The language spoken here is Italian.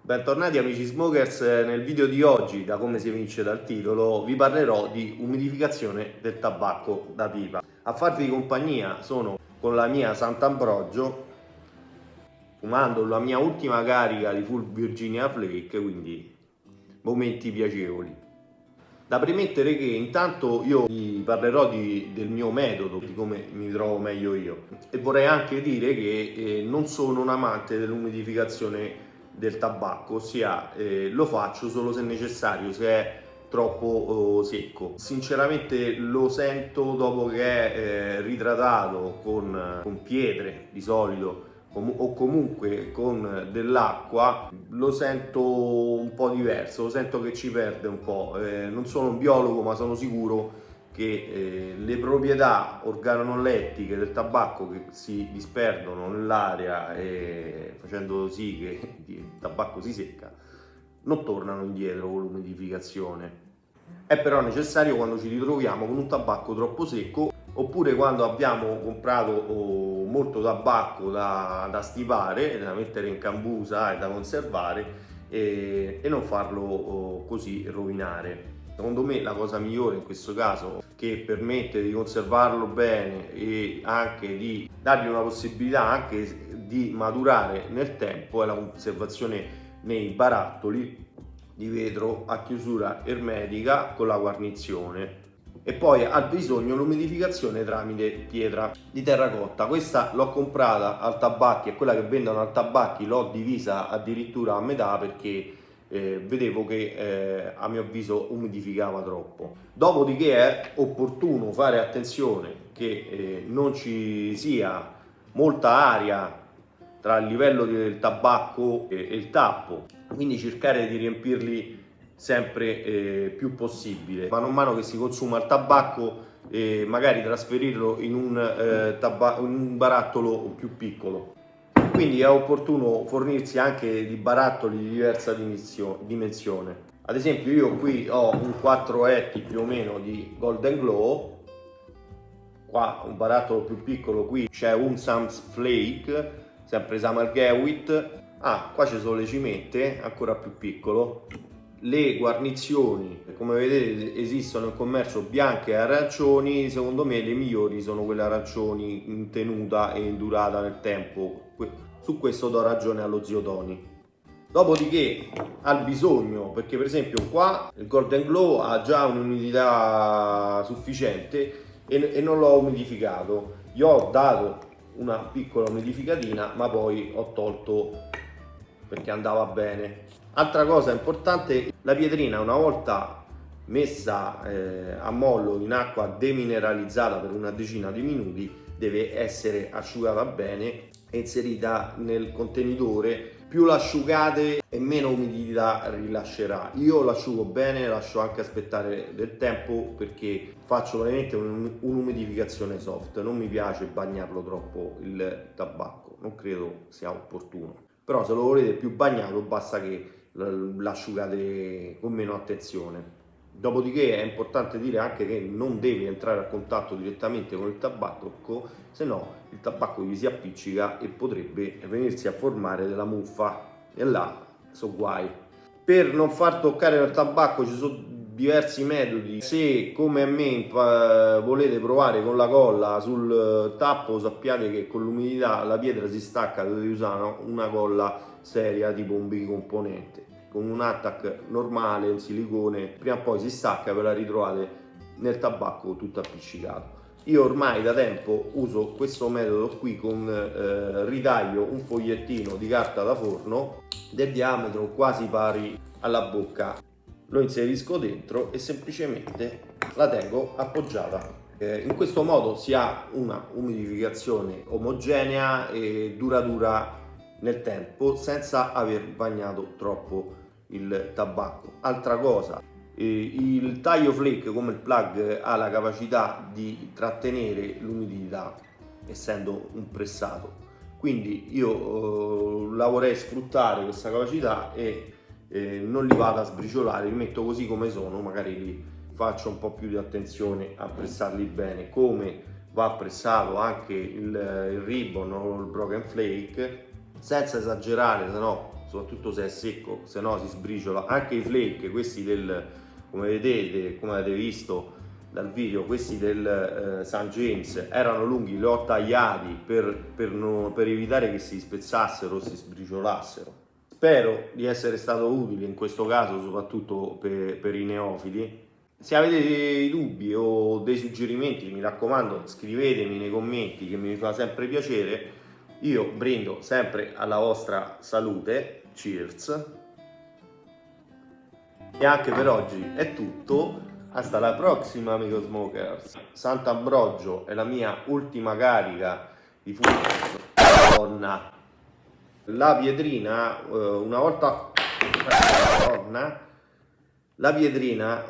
Bentornati amici smokers, nel video di oggi, da come si evince dal titolo, vi parlerò di umidificazione del tabacco da pipa. A farvi compagnia sono con la mia Sant'Ambrogio, fumando la mia ultima carica di Full Virginia Flake, quindi momenti piacevoli. Da premettere che intanto io vi parlerò del mio metodo, di come mi trovo meglio io, e vorrei anche dire che non sono un amante dell'umidificazione del tabacco, ossia lo faccio solo se necessario, se è troppo secco. Sinceramente lo sento dopo che è ritratato con pietre di solito o comunque con dell'acqua, lo sento un po' diverso, lo sento che ci perde un po'. Non sono un biologo, ma sono sicuro che le proprietà organolettiche del tabacco che si disperdono nell'aria facendo sì che il tabacco si secca non tornano indietro con l'umidificazione. È però necessario quando ci ritroviamo con un tabacco troppo secco, oppure quando abbiamo comprato molto tabacco da stipare, da mettere in cambusa e da conservare e non farlo così rovinare. Secondo me la cosa migliore in questo caso, che permette di conservarlo bene e anche di dargli una possibilità anche di maturare nel tempo, è la conservazione nei barattoli di vetro a chiusura ermetica con la guarnizione. E poi ha bisogno l'umidificazione tramite pietra di terracotta. Questa l'ho comprata al tabacchi, è quella che vendono al tabacchi, l'ho divisa addirittura a metà perché vedevo che a mio avviso umidificava troppo. Dopodiché è opportuno fare attenzione che non ci sia molta aria tra il livello del tabacco e il tappo, quindi cercare di riempirli sempre più possibile. Man mano che si consuma il tabacco, magari trasferirlo in un barattolo più piccolo. Quindi è opportuno fornirsi anche di barattoli di diversa dimensione. Ad esempio io qui ho un 4 etti più o meno di Golden Glow, qua un barattolo più piccolo, qui c'è un Sam's Flake, sempre Summer Gewit. Qua ci sono le cimette, ancora più piccolo. Le guarnizioni, come vedete, esistono in commercio bianche e arancioni. Secondo me le migliori sono quelle arancioni in tenuta e in durata nel tempo. Su questo do ragione allo zio Tony. Dopodiché al bisogno, perché per esempio qua il Golden Glow ha già un'umidità sufficiente e non l'ho umidificato. Gli ho dato una piccola umidificatina, ma poi ho tolto perché andava bene. Altra cosa importante, la pietrina una volta messa a mollo in acqua demineralizzata per una decina di minuti deve essere asciugata bene e inserita nel contenitore. Più l'asciugate e meno umidità rilascerà. Io l'asciugo bene, lascio anche aspettare del tempo perché faccio veramente un'umidificazione soft. Non mi piace bagnarlo troppo il tabacco, non credo sia opportuno. Però se lo volete più bagnato basta che l'asciugate con meno attenzione. Dopodiché è importante dire anche che non deve entrare a contatto direttamente con il tabacco, se no il tabacco gli si appiccica e potrebbe venirsi a formare della muffa e là so guai. Per non far toccare il tabacco ci sono diversi metodi. Se come a me volete provare con la colla sul tappo, sappiate che con l'umidità la pietra si stacca, dovete usare una colla seria tipo un bicomponente. Con un attack normale, un silicone, prima o poi si stacca e ve la ritrovate nel tabacco tutto appiccicato. Io ormai da tempo uso questo metodo qui con ritaglio un fogliettino di carta da forno del diametro quasi pari alla bocca, lo inserisco dentro e semplicemente la tengo appoggiata. In questo modo si ha una umidificazione omogenea e duratura nel tempo senza aver bagnato troppo il tabacco. Altra cosa, il taglio flake come il plug ha la capacità di trattenere l'umidità essendo un pressato, quindi io la vorrei sfruttare questa capacità e non li vado a sbriciolare, li metto così come sono, magari li faccio un po' più di attenzione a pressarli bene, come va pressato anche il ribbon o il broken flake, senza esagerare, se no soprattutto se è secco, se no si sbriciola. Anche i flake, questi come vedete, come avete visto dal video, questi del St. James erano lunghi, li ho tagliati per evitare che si spezzassero o si sbriciolassero. Spero di essere stato utile in questo caso, soprattutto per i neofiti. Se avete dei dubbi o dei suggerimenti, mi raccomando, scrivetemi nei commenti, che mi fa sempre piacere. Io brindo sempre alla vostra salute, cheers. E anche per oggi è tutto, hasta la prossima amico smokers. Sant'Ambrogio è la mia ultima carica di Madonna. La pietrina, una volta... Madonna. La pietrina